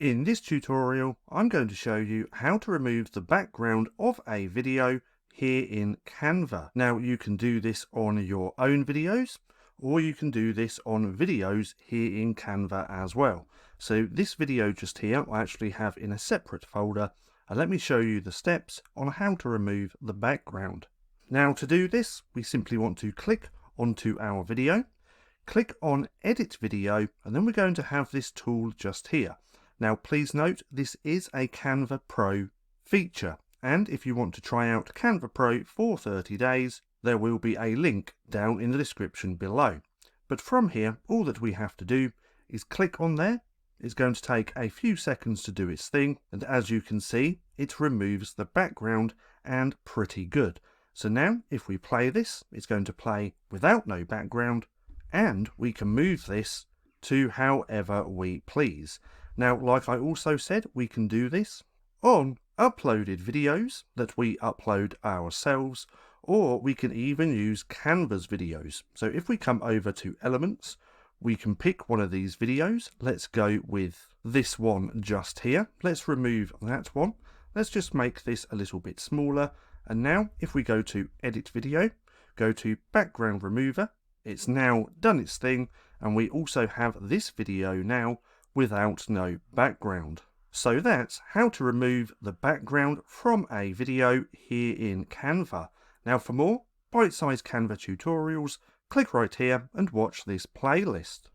In this tutorial, I'm going to show you how to remove the background of a video here in Canva. Now, you can do this on your own videos, or you can do this on videos here in Canva as well. So this video just here, I actually have in a separate folder, and let me show you the steps on how to remove the background. Now, to do this, we simply want to click onto our video, click on Edit Video, and then we're going to have this tool just here. Now please note this is a Canva Pro feature, and if you want to try out Canva Pro for 30 days, there will be a link down in the description below. But from here, all that we have to do is click on there. It's going to take a few seconds to do its thing, and as you can see, it removes the background, and pretty good. So now, if we play this, it's going to play without no background, and we can move this to however we please. Now, like I also said, we can do this on uploaded videos that we upload ourselves, or we can even use Canva's videos. So if we come over to Elements, we can pick one of these videos. Let's go with this one just here. Let's remove that one. Let's just make this a little bit smaller. And now if we go to Edit Video, go to Background Remover, it's now done its thing, and we also have this video now without no background. So that's how to remove the background from a video here in Canva. Now for more bite-sized Canva tutorials, click right here and watch this playlist.